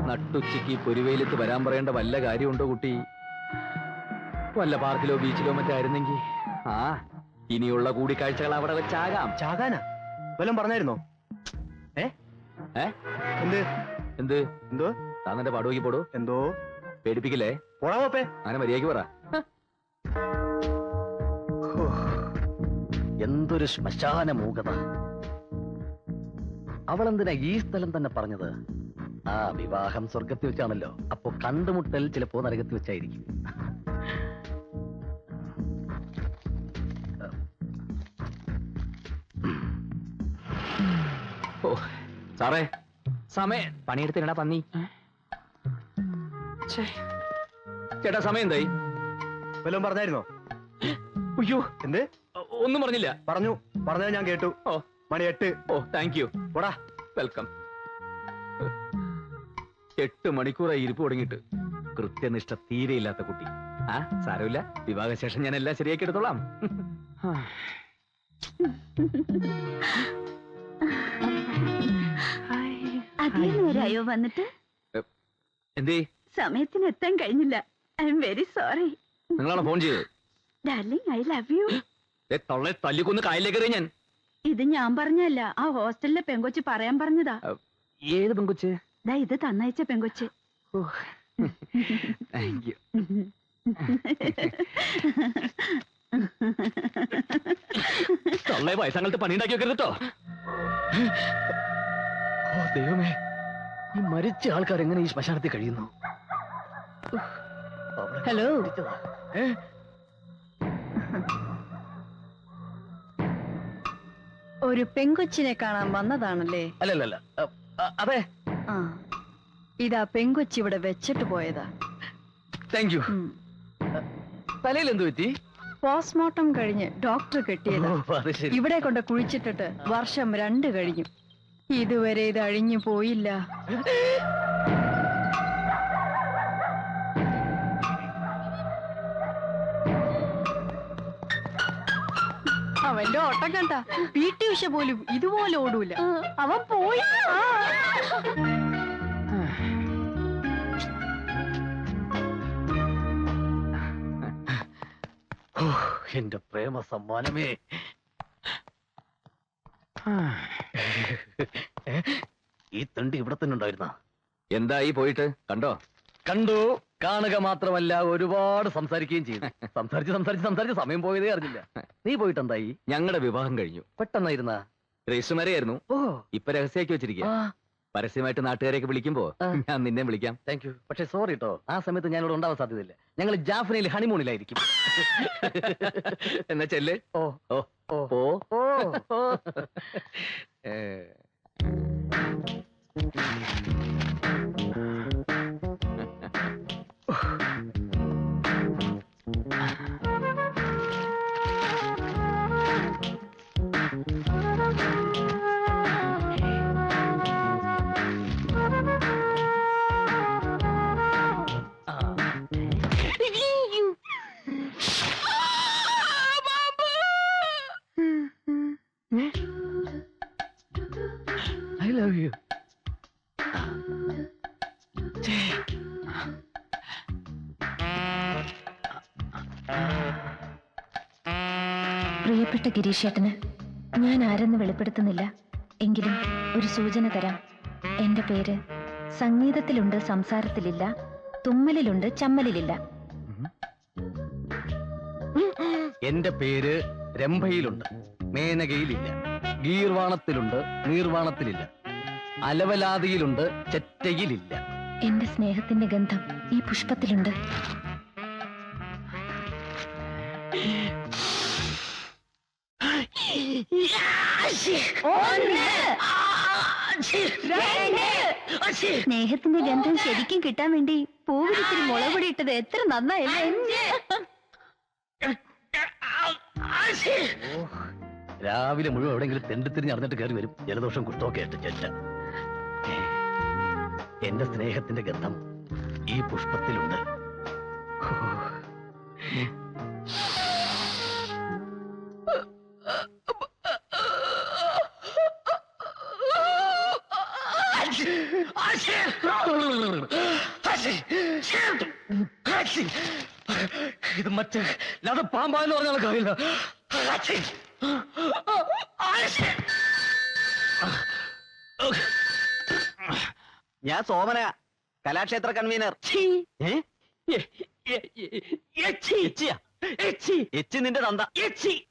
നട്ടുച്ചയ്ക്ക് പൊരുവെയിലത്ത് വരാൻ പറയേണ്ട വല്ല കാര്യമുണ്ടോ കുട്ടി? വല്ല പാർക്കിലോ ബീച്ചിലോ മറ്റായിരുന്നെങ്കിൽ ആ ഇനിയുള്ള കൂടിക്കാഴ്ചകൾ അവിടെ വെച്ചാകാം. ചാകാനാ വല്ലതും പറഞ്ഞായിരുന്നോ? എന്ത് എന്ത് എന്തോ താന്നെ പടുവയ്ക്ക് പോടൂ. എന്തോ പേടിപ്പിക്കില്ലേ? പോടാ പോപ്പേ. അങ്ങനെ മര്യാദയ്ക്ക് പറ. എന്തൊരു ശ്മശാന മൂകത. അവളെന്തിനാ ഈ സ്ഥലം തന്നെ പറഞ്ഞത്? ആ വിവാഹം സ്വർഗത്തിൽ വെച്ചാണല്ലോ. അപ്പൊ കണ്ടുമുട്ടൽ ചിലപ്പോ നരകത്തിൽ വെച്ചായിരിക്കും. ഓ സാറേ, സമയം പണിയെടുത്തിടാ പന്നി. ചേട്ടാ സമയം എന്തായി? വല്ലതും പറഞ്ഞായിരുന്നോ? അയ്യോ എന്ത്? ഒന്നും പറഞ്ഞില്ല. പറഞ്ഞത് ഞാൻ കേട്ടു. ഓ മണി 8. ഓ താങ്ക് യു. പോടാ. വെൽക്കം. 8 മണിക്കൂറായി ഇരിപ്പ് തുടങ്ങിയിട്ട്. കൃത്യനിഷ്ഠ തീരെയില്ലാത്ത കുട്ടി. ആ സാരമില്ല, വിവാഹശേഷം ഞാൻ എല്ലാം ശരിയാക്കി എടുത്തോളാം. അതേ നേരായോ വന്നിട്ട്? എന്തേ? സമയത്തിന് എത്താൻ കഴിഞ്ഞില്ല. I am very sorry. നിങ്ങളാണ് ഫോൺ ചെയ്തത്? Darling, I love you. തൊള്ളെ തല്ലിക്കൊന്ന് കായലിലേക്കറിയ ഞാൻ. ഇത് ഞാൻ പറഞ്ഞല്ല, ആ ഹോസ്റ്റലിലെ പെങ്കൊച്ച് പറയാൻ പറഞ്ഞതാ. ഏത് പെങ്കൊച്ച്? ദാ ഇത് തന്നയച്ച പെങ്കൊച്ച്. Thank you. തൊള്ളെ വയസ്സങ്ങൾക്ക് പണി ഉണ്ടാക്കി വെക്കരുതോ. ഓ ദൈവമേ, ഈ മരിച്ച ആൾക്കാർ എങ്ങനെ ഈ ശ്മശാനത്തിൽ കഴിയുന്നു? ഹലോ. ഒരു പെങ്കൊച്ചിനെ കാണാൻ വന്നതാണല്ലേ? അല്ലല്ല, അതെ. ആ, ഇതാ പെങ്കൊച്ചി ഇവിടെ വെച്ചിട്ട് പോയതാ. Thank you. തലയിൽ എന്ത് പറ്റി? പോസ്റ്റ്മോർട്ടം കഴിഞ്ഞ് ഡോക്ടർ കെട്ടിയതാ. ഇവിടെ കൊണ്ട് കുഴിച്ചിട്ടിട്ട് വർഷം 2 കഴിഞ്ഞു. ഇതുവരെ ഇത് അഴിഞ്ഞു പോയില്ല. അവന്റെ ഓട്ടം കണ്ട PT ഉഷ പോലും ഇതുപോലെ ഓടൂല. അവൻ പോയി. എന്റെ പ്രേമ സമ്മാനമേ. ഈ തണ്ടി ഇവിടെ തന്നെ ഉണ്ടായിരുന്ന? എന്തായി പോയിട്ട്? കണ്ടു. കാണുക മാത്രമല്ല, ഒരുപാട് സംസാരിക്കുകയും ചെയ്തു. സംസാരിച്ച് സമയം പോയതേ അറിഞ്ഞില്ല. നീ പോയിട്ട് എന്തായി? ഞങ്ങളുടെ വിവാഹം കഴിഞ്ഞു. പെട്ടെന്നായിരുന്ന? രജിസ്റ്റർമാരെയായിരുന്നു. ഓ, ഇപ്പൊ രഹസ്യമാക്കി വെച്ചിരിക്കുക. പരസ്യമായിട്ട് നാട്ടുകാരെയൊക്കെ വിളിക്കുമ്പോ ഞാൻ നിന്നെ വിളിക്കാം. Thank you. പക്ഷെ സോറി കേട്ടോ, ആ സമയത്ത് ഞാനിവിടെ ഉണ്ടാവാൻ സാധ്യതയില്ല. ഞങ്ങൾ ജാഫ്നയിൽ ഹണിമൂണിലായിരിക്കും. എന്നാ ചെല്ല്. ഓ ഓ ഓ ഓ ഓ. I love you. പ്രിയപ്പെട്ട ഗിരീഷേട്ടന് ഞാൻ ആരെന്ന് വെളിപ്പെടുത്തുന്നില്ല. എങ്കിലും ഒരു സൂചന തരാം. എന്റെ പേര് സംഗീതത്തിലുണ്ട്, സംസാരത്തിലില്ല, തുമ്മലിലുണ്ട്, ചമ്മലിലില്ല. എന്റെ പേര് രംഭയിലുണ്ട്, മേനകയിലില്ല, ഗീർവാണത്തിലുണ്ട്, നീർവാണത്തിലില്ല, അലവലാതിയിലുണ്ട്, ചെറ്റയിലില്ല. എന്റെ സ്നേഹത്തിന്റെ ഗന്ധം ഈ പുഷ്പത്തിലുണ്ട്. സ്നേഹത്തിന്റെ ഗന്ധം ശരിക്കും കിട്ടാൻ വേണ്ടി പൂവിരിച്ചിരി മുളകുപൊടി ഇട്ടത് എത്ര നന്നായല്ലേ? രാവിലെ മുഴുവൻ എവിടെയെങ്കിലും തെണ്ടിത്തിരിഞ്ഞ് അറിഞ്ഞിട്ട് കയറി വരും. ജലദോഷം കുഷ്ടമൊക്കെ ആയിട്ട് ചെറ്റ. എന്റെ സ്നേഹത്തിന്റെ ഗന്ധം ഈ പുഷ്പത്തിലുണ്ട്. ഇത് മറ്റേ അത് പാമ്പാന്ന് പറഞ്ഞാൽ കാര്യമില്ല. ഞാൻ സോമന, കലാക്ഷേത്ര കൺവീനർ. എച്ചി നിന്റെ തന്ത.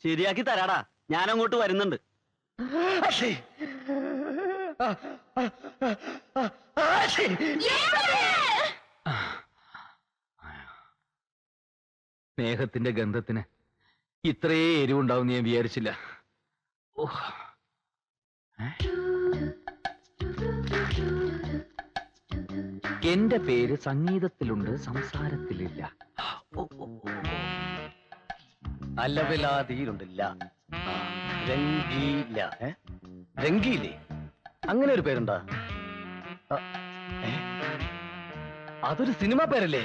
ശരിയാക്കി തരാടാ, ഞാൻ അങ്ങോട്ട് വരുന്നുണ്ട്. സ്നേഹത്തിന്റെ ഗന്ധത്തിന് ഇത്രേ എരിവുണ്ടാവും ഞാൻ വിചാരിച്ചില്ല. എന്റെ പേര് സംഗീതത്തിലുണ്ട്, സംസാരത്തിലില്ല. അലവിലാതിയിലുണ്ടില്ല. രംഗീല. രംഗീലേ, അങ്ങനെ ഒരു പേരുണ്ടാ? അതൊരു സിനിമ പേരല്ലേ?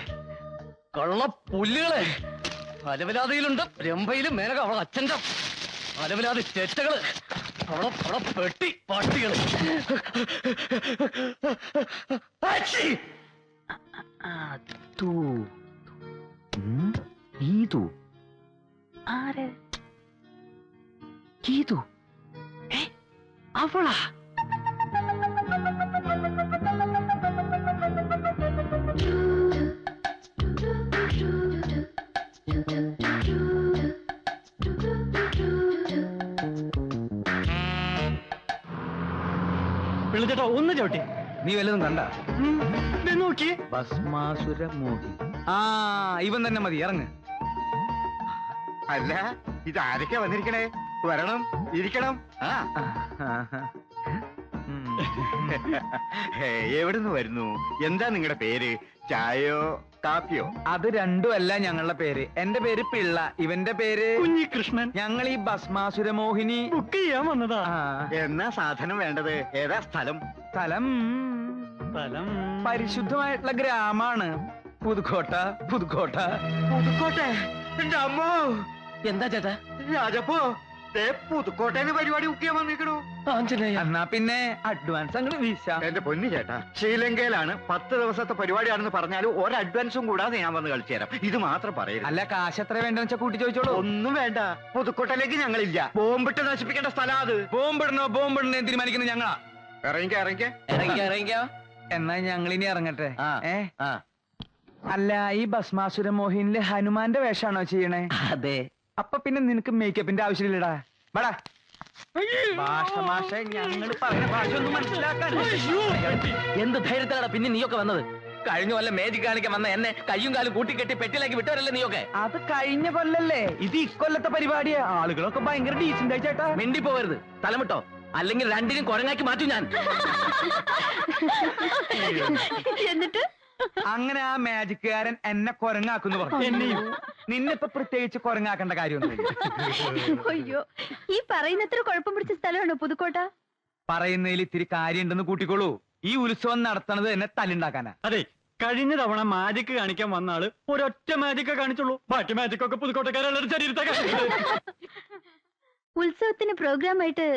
കള്ള പുല്ലുകളെ. അലവിലാതിയിലുണ്ട്, രംഭയിലും മേനക അവളെ അച്ഛന്റെ അലവിലാതി ചേറ്റകള്, അവളെ പെട്ടി പട്ടികള്. അവളാ? പിള്ളച്ചേട്ടാ ഒന്ന് ചവിട്ടി. നീ വല്ലതും കണ്ട? നോക്കി. ഭസ്മാസുര മോഹി. ഇവൻ തന്നെ മതി, ഇറങ്ങ്. അല്ല, ഇത് ആരൊക്കെ വന്നിരിക്കണേ? വരണം, ഇരിക്കണം. എവിടുന്ന് വരുന്നു? എന്താ നിങ്ങളുടെ പേര്? ചായയോ കാപ്പിയോ? അത് രണ്ടുമല്ല ഞങ്ങളുടെ പേര്. എന്റെ പേര് പിള്ള, ഇവന്റെ പേര് കുഞ്ഞികൃഷ്ണൻ. ഞങ്ങൾ ഈ ഭസ്മാസുര മോഹിനി ബുക്ക് ചെയ്യാൻ വന്നതാ. ആ, എന്നാ സാധനം വേണ്ടത്? ഏതാ സ്ഥലം? സ്ഥലം പരിശുദ്ധമായിട്ടുള്ള ഗ്രാമാണ് പുതുക്കോട്ട. പുതുക്കോട്ട. പുതുക്കോട്ടെ. എന്റെ അമ്മോ, എന്താ ചേട്ടാ? രാജപ്പോ പുതുക്കോട്ടേന്ന് പരിപാടി ബുക്ക് ചെയ്യാൻ വന്നിരിക്കണു. എന്നാ പിന്നെ അഡ്വാൻസ് അങ്ങോട്ട് വീശാം. എന്റെ പൊന്നു ചേട്ടാ, ശ്രീലങ്കയിലാണ്, 10 ദിവസത്തെ പരിപാടിയാണെന്ന് പറഞ്ഞാലും ഒരു അഡ്വാൻസും കൂടാതെ ഞാൻ വന്ന് കളിച്ചു തരാം. ഇത് മാത്രം പറയരുത്. അല്ല, കാശ് എത്ര വേണ്ടെന്ന് വെച്ചാ കൂട്ടി ചോദിച്ചോളൂ. ഒന്നും വേണ്ട, പുതുക്കോട്ടയിലേക്ക് ഞങ്ങളില്ല. ബോംബിട്ട് നശിപ്പിക്കേണ്ട സ്ഥലം അത്. ബോംബിടണോ തീരുമാനിക്കുന്നത് ഞങ്ങളാ. ഇറങ്ങിക്കോ. എന്നാ ഞങ്ങളിനി ഇറങ്ങട്ടെ. അല്ല, ഈ ഭസ്മാസുര മോഹിനില് ഹനുമാന്റെ വേഷാണോ ചെയ്യണേ? അതെ. അപ്പൊ പിന്നെ നിനക്ക് മേക്കപ്പിന്റെ ആവശ്യമില്ലടാ. ബടാ ഭാഷ ഞങ്ങൾ പറയുന്ന ഭാഷ ഒന്നും മനസ്സിലാക്കാൻ. എന്ത് ധൈര്യത്തിലാണ് പിന്നെ നീയൊക്കെ വന്നത്? കഴിഞ്ഞ കൊല്ലം മേജിക് കാണിക്കാൻ വന്ന എന്നെ കയ്യും കാലും കൂട്ടിക്കെട്ടി പെട്ടിയിലേക്ക് വിട്ടവരല്ലേ നീയൊക്കെ? അത് കഴിഞ്ഞ കൊല്ലല്ലേ, ഇത് ഇക്കൊല്ലത്തെ പരിപാടിയാ. ആളുകളൊക്കെ ഭയങ്കര ഡീസന്റ് ആയി ചേട്ടാ. മിണ്ടി പോവരുത്, തലമിട്ടോ, അല്ലെങ്കിൽ രണ്ടിനും കുരങ്ങാക്കി മാറ്റും ഞാൻ. എന്നിട്ട് അങ്ങനെ ആ മാജിക്കുകാരൻ എന്നെ കുരങ്ങാക്കുന്നു പറഞ്ഞു. എന്നെയും. നിന്നിപ്പൊ പ്രത്യേകിച്ച് കുരങ്ങാക്കേണ്ട കാര്യമൊന്നുമില്ല. അയ്യോ, ഈ പറയുന്നത്ര കുഴപ്പം പിടിച്ച സ്ഥലമാണോ പുതുക്കോട്ട? പറയുന്നതിൽ ഇത്തിരി കാര്യമുണ്ടെന്ന് കൂട്ടിക്കോളൂ. ഈ ഉത്സവം നടത്തണത് എന്നെ തല്ലുണ്ടാക്കാനാ. അതെ, കഴിഞ്ഞ തവണ മാജിക് കാണിക്കാൻ വന്ന ആള് ഒരൊറ്റ മാജിക്കേ കാണിച്ചുള്ളൂ. ബാക്കി മാജിക്കൊക്കെ പുതുക്കോട്ടക്കാരെല്ലാവരും ശരീരത്തെ. ഉത്സവത്തിന് പ്രോഗ്രാമായിട്ട്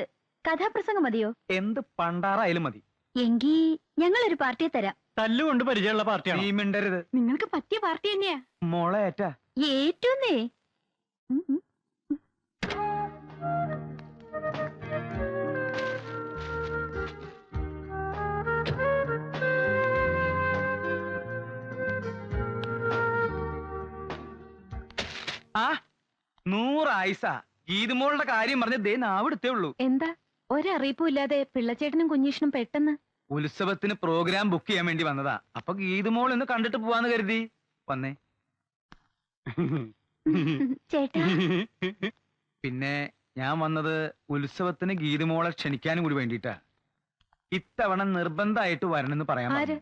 കഥാപ്രസംഗം മതിയോ? എന്ത് പണ്ടാറായാലും മതി. എങ്കി ഞങ്ങളൊരു പാർട്ടിയെ തരാം. തല്ലുകൊണ്ട് പരിചയമുള്ള പാർട്ടിയാണ്. നീ മിണ്ടരുത്. നിങ്ങൾക്ക് പറ്റിയ പാർട്ടി തന്നെയാ. മോളെ ഏറ്റാ. ഏറ്റൂന്നേ. ആ 100 ആയിസ ഗീതുമോളുടെ കാര്യം പറഞ്ഞ് ദേ നാവിടുത്തേ ഉള്ളൂ. എന്താ ഒരറിയിപ്പും ഇല്ലാതെ പിള്ളച്ചേട്ടനും കുഞ്ഞീഷനും പെട്ടെന്ന്? ഉത്സവത്തിന് പ്രോഗ്രാം ബുക്ക് ചെയ്യാൻ വേണ്ടി വന്നതാ. അപ്പൊ ഗീതുമോൾ ഒന്ന് കണ്ടിട്ട് പോവാന്ന് കരുതി വന്നേ. ചേട്ടാ, പിന്നെ ഞാൻ വന്നത് ഉത്സവത്തിന് ഗീതുമോളെ ക്ഷണിക്കാനും കൂടി വേണ്ടിട്ടാ. ഇത്തവണ നിർബന്ധമായിട്ട് വരണമെന്ന് പറയാൻ പറഞ്ഞു.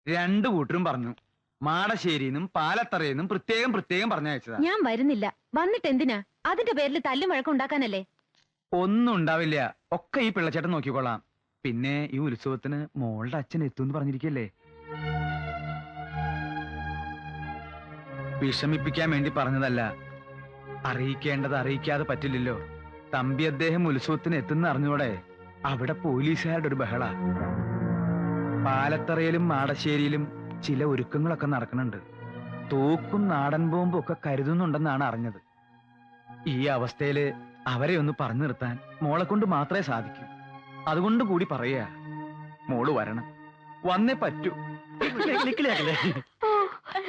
2 കൂട്ടരും പറഞ്ഞു. മാടശ്ശേരിന്നും പാലത്തറയെന്നും പ്രത്യേകം പറഞ്ഞയച്ചതാ. ഞാൻ വരുന്നില്ല. വന്നിട്ട് എന്തിനാ? അതിന്റെ പേരിൽ തല്ലും വഴക്കം ഉണ്ടാക്കാനല്ലേ? ഒന്നും ഉണ്ടാവില്ല, ഒക്കെ ഈ പിള്ളച്ചേട്ടൻ നോക്കിക്കോളാം. പിന്നെ ഈ ഉത്സവത്തിന് മോളുടെ അച്ഛൻ എത്തുമെന്ന് പറഞ്ഞിരിക്കല്ലേ. വിഷമിപ്പിക്കാൻ വേണ്ടി പറഞ്ഞതല്ല. അറിയിക്കേണ്ടത് അറിയിക്കാതെ പറ്റില്ലല്ലോ. തമ്പി അദ്ദേഹം ഉത്സവത്തിന് എത്തുന്ന അറിഞ്ഞോടെ അവിടെ പോലീസുകാരുടെ ഒരു ബഹള. പാലത്തറയിലും മാടശ്ശേരിയിലും ചില ഒരുക്കങ്ങളൊക്കെ നടക്കുന്നുണ്ട്. തോക്കും നാടൻ ബോംബും ഒക്കെ കരുതുന്നുണ്ടെന്നാണ് അറിഞ്ഞത്. ഈ അവസ്ഥയില് അവരെ ഒന്ന് പറഞ്ഞു നിർത്താൻ മോളെ കൊണ്ട് മാത്രമേ സാധിക്കൂ. അതുകൊണ്ട് കൂടി പറയാ, മോള് വരണം, വന്നേ പറ്റൂ.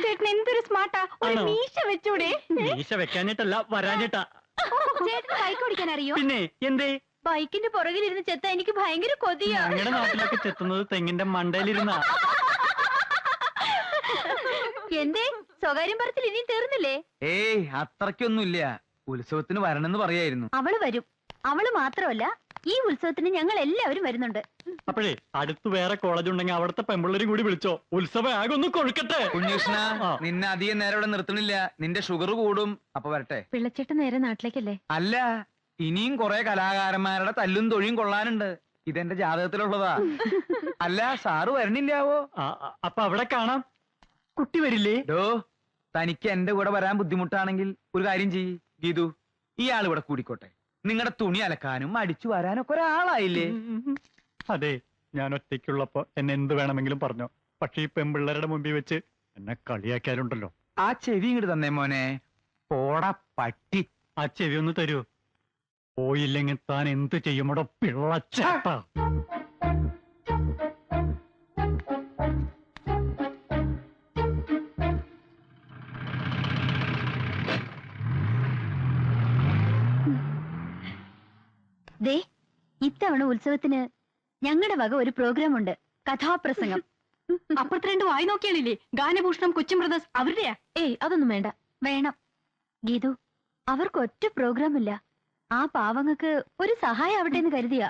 ചേട്ടൻ എന്തൊരു സ്മാർട്ടാ. ഒരു മീശ വെച്ചൂടെ? മീശ വെക്കാനിട്ടല്ല, വരാനിട്ടാ. ചേട്ടന് ബൈക്ക് ഓടിക്കാൻ അറിയോ? പിന്നെ എന്തേ? ബൈക്കിന്റെ പുറകിലിരുന്ന് ചെത്ത എനിക്ക് ഭയങ്കര കൊതിയാ. ഞങ്ങളുടെ നാട്ടിലൊക്കെ ചെത്തുന്നത് തെങ്ങിന്റെ മണ്ടയിലിരുന്നാ. എന്തേ സ്വകാര്യം പറച്ചിൽ ഇനിയും തീർന്നില്ലേ? ഏയ് അത്രയ്ക്കൊന്നുമില്ല. ഉത്സവത്തിന് വരണമെന്ന് പറയായിരുന്നു. അവള് വരും. അവള് മാത്രമല്ല, ഈ ഉത്സവത്തിന് ഞങ്ങൾ എല്ലാവരും വരുന്നുണ്ട്. അപ്പോഴേ അടുത്ത് വേറെ കോളേജ് ഉണ്ടെങ്കിൽ അവിടുത്തെ പെമ്പിള്ളേരും കൂടി വിളിച്ചോ. ഉത്സവം ആകെ ഒന്ന് കൊഴുക്കട്ടെ. കുഞ്ഞുഷ്ണ, നിന്നെ അധികം നേരം ഇവിടെ നിർത്തണില്ല. നിന്റെ ഷുഗർ കൂടും. അപ്പൊ വരട്ടെ. പിള്ളച്ചേട്ടൻ നേരെ നാട്ടിലേക്കല്ലേ? അല്ല, ഇനിയും കുറെ കലാകാരന്മാരുടെ തല്ലും തൊഴിയും കൊള്ളാനുണ്ട്. ഇതെന്റെ ജാതകത്തിലുള്ളതാ. അല്ല, സാറ് വരണില്ലാവോ? അപ്പൊ അവിടെ കാണാം. കുട്ടി വരില്ലേ? ഡോ, തനിക്ക് എന്റെ കൂടെ വരാൻ ബുദ്ധിമുട്ടാണെങ്കിൽ ഒരു കാര്യം ചെയ്യ് ഗീതു, ഇയാൾ ഇവിടെ കൂടിക്കോട്ടെ. നിങ്ങളുടെ തുണി അലക്കാനും അടിച്ചു വരാനൊക്കെ ഒരാളായില്ലേ? അതെ, ഞാൻ ഒറ്റയ്ക്കുള്ളപ്പോ എന്നെ എന്ത് വേണമെങ്കിലും പറഞ്ഞോ. പക്ഷെ ഈ പെമ്പിള്ളേരുടെ മുമ്പിൽ വെച്ച് എന്നെ കളിയാക്കാറുണ്ടല്ലോ. ആ ചെവി ഇങ്ങോട്ട് തന്നേ മോനെ. പോടാ പട്ടി. ആ ചെവി ഒന്ന് തരൂ. പോയില്ലെങ്കിൽ താൻ എന്ത് ചെയ്യുമോടോ പിള്ളച്ചേട്ട. ദേ, ഇത്തവണ ഉത്സവത്തിന് ഞങ്ങളുടെ വക ഒരു പ്രോഗ്രാം ഉണ്ട്. കഥാപ്രസംഗം. അപ്പുറത്ത് രണ്ട് വായി നോക്കിയാളില്ലേ? ഗാനഭൂഷണം, കൊച്ചിൻ ബ്രദേഴ്സ് അവരുടെയാ? ഏയ്, അതൊന്നും വേണ്ട. വേണം ഗീതു, അവർക്ക് ഒറ്റ പ്രോഗ്രാം ഇല്ല. ആ പാവങ്ങൾക്ക് ഒരു സഹായം ആവട്ടെ എന്ന് കരുതിയാ.